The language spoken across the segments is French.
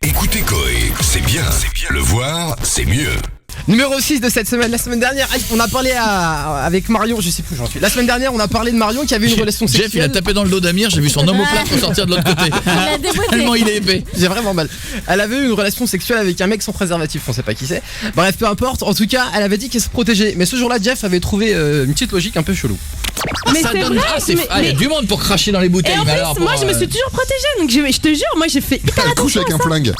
Écoutez Coé, c'est bien. Le voir, c'est mieux. Numéro 6 de cette semaine. La semaine dernière, on a parlé avec Marion, je sais plus où j'en suis. La semaine dernière, on a parlé de Marion qui avait une relation sexuelle. Jeff, il a tapé dans le dos d'Amir, j'ai vu son omoplate ressortir de l'autre côté. Tellement il est épais. J'ai vraiment mal. Elle avait eu une relation sexuelle avec un mec sans préservatif, on sait pas qui c'est. Bref, peu importe. En tout cas, elle avait dit qu'elle se protégeait. Mais ce jour-là, Jeff avait trouvé une petite logique un peu chelou. Mais ça c'est donne... vrai, il y a du monde pour cracher dans les bouteilles. Et en mais plus, alors, moi je me suis toujours protégée, donc je te jure, moi j'ai fait hyper Elle couche attention avec à un ça. flingue.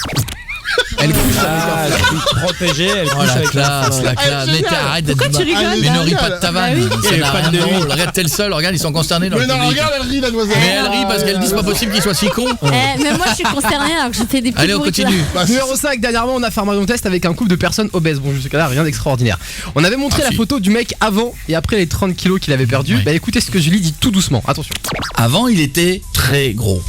Elle couche Elle est protégée, elle Oh couche la avec classe, la classe. Mais arrête d'être Pourquoi tu rigoles? Mais ne ris pas de ta vanne. Bah Ça Il y n'a a pas rien de de demi. drôle. Regarde, t'es le seul, regarde, ils sont consternés dans Mais le non, public. regarde, elle rit la demoiselle. Mais elle rit parce qu'elle dit c'est pas possible qu'il soit si con. Mais moi je suis concernée alors que je fais des petits Allez, on bruits, continue. Bah, Numéro 5, dernièrement, on a fait un Marion test avec un couple de personnes obèses. Bon, jusqu'à là, rien d'extraordinaire. On avait montré Ah, la si. photo du mec avant et après les 30 kilos qu'il avait perdu. Ouais. Bah écoutez ce que Julie dit tout doucement. Attention. Avant, il était très gros.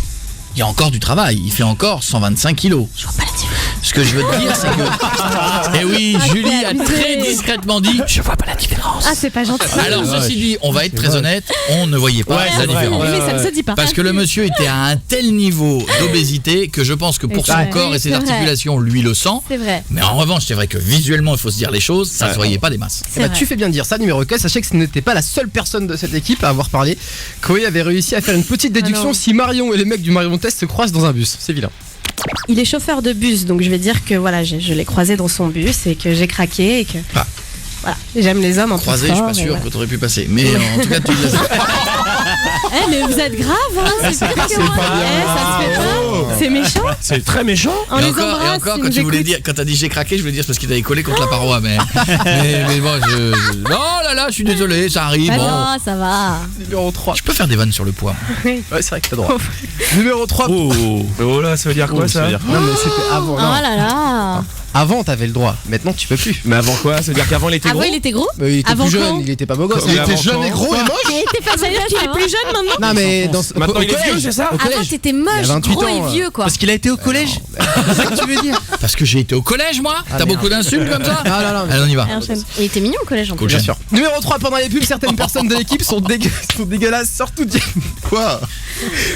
Il y a encore du travail, il fait encore 125 kilos. Je vois pas la différence. Ce que je veux te dire, c'est que... Et oui, Julie a très discrètement dit « Je vois pas la différence Ah, c'est pas gentil. ». Alors, ceci dit, on va être très honnête, on ne voyait pas Ouais, la c'est vrai. différence. Mais ça ne se dit pas. Parce que le monsieur était à un tel niveau d'obésité que je pense que pour son Ouais. corps et Oui, ses c'est vrai. articulations, lui le sent. C'est vrai. Mais en revanche, c'est vrai que visuellement, il faut se dire les choses, ça se voyait pas des masses. C'est Bah, vrai. tu fais bien de dire ça, numéro 4. Sachez que ce n'était pas la seule personne de cette équipe à avoir parlé. Koé avait réussi à faire une petite déduction non. si Marion et les mecs du Marion Test se croisent dans un bus. C'est vilain. Il est chauffeur de bus, donc je vais dire que voilà, je l'ai croisé dans son bus et que j'ai craqué et que Ah. voilà, j'aime les hommes en tout Croisé, je suis pas sûr que t'aurais pu passer. Mais en tout cas, tu l'as fait. Eh mais vous êtes grave, hein, c'est pire que moi. Eh, ça se fait pas. C'est méchant. C'est très méchant. On Et les encore, embrasse. quand ils nous tu voulais écoutent. dire, quand t'as dit j'ai craqué, je voulais dire c'est parce qu'il t'avait collé contre la paroi, mais bon, oh là là, je suis désolé, ça arrive. Bah Bon, non, ça va. Numéro 3. je peux faire des vannes sur le poids. Ouais, c'est vrai que t'as droit. Numéro 3. Oh là, ça veut dire quoi ça? Non, mais c'était avant. Oh Non. là là. Avant, t'avais le droit. Maintenant, tu peux plus. Mais avant quoi? Ça veut dire qu'avant il était Avant gros? il était gros. Mais il était Avant plus jeune, quand il était pas beau gosse. Il avant était jeune quand? et gros et moche. Il était pas Ça veut dire qu'il est plus jeune maintenant. Non, mais dans Maintenant au il est collège. vieux, c'est ça? Au Avant collège. t'étais Il moche, y a 28 gros ans, et vieux quoi. Parce qu'il a été au collège. C'est ça que tu veux dire? Parce que j'ai été au collège, moi. T'as merde. beaucoup d'insultes comme ça? Non, non, non. Allez, on y va. Et enchaîne. Il était mignon au collège en plus. Cool. Bien sûr. Numéro 3, pendant les pubs, certaines personnes de l'équipe sont dégueulasses, surtout Jeff. Quoi?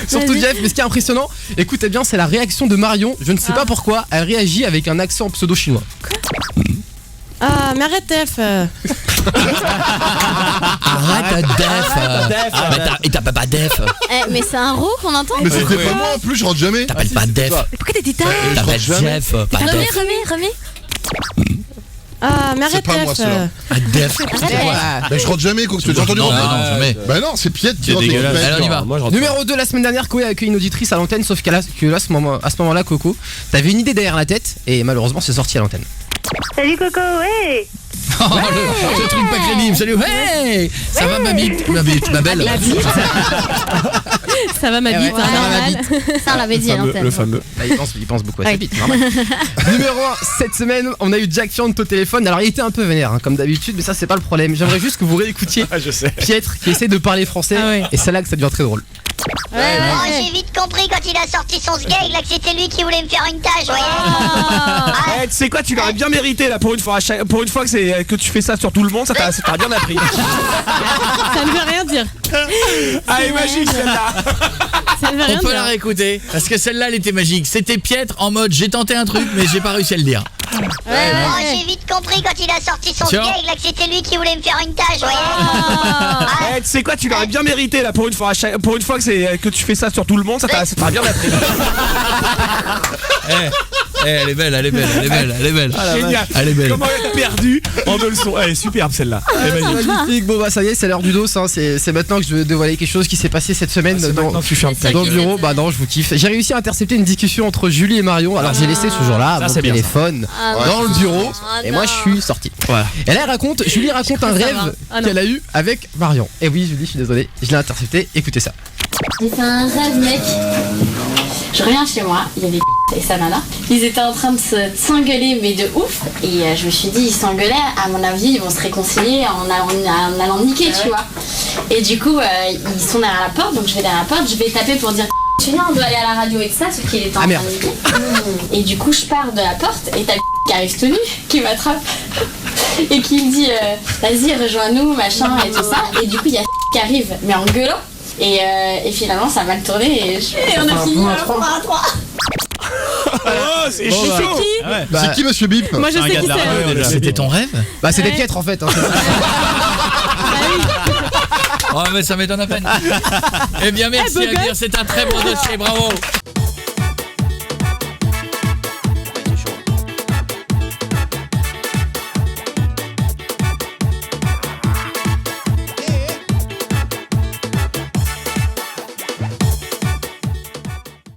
Surtout Vas-y. Jeff, mais ce qui est impressionnant, écoutez bien, c'est la réaction de Marion. Je ne sais pas pourquoi, elle réagit avec un accent pseudo-chinois. Ah mais arrête F. Arrête, def. Et t'appelles pas def. Eh, mais c'est un roux qu'on entend. Mais c'était pas moi en plus, je rentre jamais. T'appelles pas def. Pourquoi t'es tard? T'appelles Jeff, pas Remets, def. remets. Ah mais C'est arrête pas moi, F. celui-là. Ah, def. Mais je rentre jamais, quoi, que tu as entendu Non, rentrer. non, jamais. Bah non, c'est Piette qui C'est rentre. dégueulasse. Allez, on y va. Moi, je rentre Numéro 2, la semaine dernière, Koé a accueilli une auditrice à l'antenne, sauf qu'à à ce moment-là, Coco, t'avais une idée derrière la tête, et malheureusement, c'est sorti à l'antenne. Salut Coco, ouais. Oh, le truc pas crédible. Salut, hey. Ça va ma bite, ma belle. La bite. Ça va ma Eh bite. ouais, hein. ça va, ma Normal. Ça on l'avait dit à l'antenne. le fameux. Bah, il pense beaucoup à sa Ouais. bite, normal. Numéro 1, cette semaine, on a eu Jack Fiant au téléphone. Alors, il était un peu vénère, hein, comme d'habitude, mais ça, c'est pas le problème. J'aimerais juste que vous réécoutiez Ah, je sais. Pietre qui essaie de parler français, Ah ouais. et c'est là que ça devient très drôle. Ouais, ouais, Oh, ouais. j'ai vite compris quand il a sorti son sgeg là que c'était lui qui voulait me faire une tâche, voyez. Eh, tu sais quoi, tu l'aurais bien mérité là pour une fois. Pour une fois que tu fais ça sur tout le monde, ça t'a bien appris. Ça ne veut rien dire. Ah, elle est magique celle-là. Ça ne veut On rien peut la dire. réécouter parce que celle-là elle était magique. C'était Pietre en mode j'ai tenté un truc mais j'ai pas réussi à le dire. Oh, j'ai vite compris quand il a sorti son Tiens. sgeg là que c'était lui qui voulait me faire une tâche, voyez. Eh, tu sais quoi, tu l'aurais bien mérité là pour une fois. Pour une fois que tu fais ça sur tout le monde, ça t'a bien appris. Elle est belle, elle est belle, elle est belle, elle est belle. Génial. Elle est belle. Comment être perdu en deux leçons. Elle est superbe celle-là. Elle est magnifique. Magnifique, bon bah ça y est, c'est l'heure du dos, hein. C'est maintenant que je vais dévoiler quelque chose qui s'est passé cette semaine dans, Maintenant tu fermes ta dans le gueule. bureau. Bah non, je vous kiffe. J'ai réussi à intercepter une discussion entre Julie et Marion. Alors j'ai laissé ce jour-là Ça, mon c'est bien, téléphone Ah, dans le bureau Ah, et moi non. je suis sorti. Voilà. Et là Julie raconte un que ça rêve va. Ah, non. qu'elle a eu avec Marion. Et oui Julie, je suis désolé, je l'ai intercepté, écoutez ça. J'ai fait un rêve, mec. Je reviens chez moi, il y avait et sa nana. Ils étaient en train de s'engueuler, mais de ouf. Et je me suis dit, ils s'engueulaient, à mon avis, ils vont se réconcilier en allant niquer, tu vois. Et du coup, ils sont derrière la porte, donc je vais derrière la porte, je vais taper pour dire tu viens, on doit aller à la radio avec ça, sauf qu'il était en train merde. de niquer. Et du coup, je pars de la porte, et t'as qui arrive tout nu, qui m'attrape, et qui me dit vas-y, rejoins-nous, machin, et tout ça. Et du coup, il y a qui arrive, mais en gueulant. Et finalement ça a mal tourné et on a fini 3-3. Oh, c'est Bon, chaud. bah. C'est qui Bah, C'est qui Monsieur Bip? Moi je un sais gars qui de la c'est. radio, déjà. C'était ton rêve? Bah c'est des Ouais. piètres en fait. Hein. Oh mais ça m'étonne à peine. Eh bien merci beau Elvire, c'est un très bon dossier, bravo.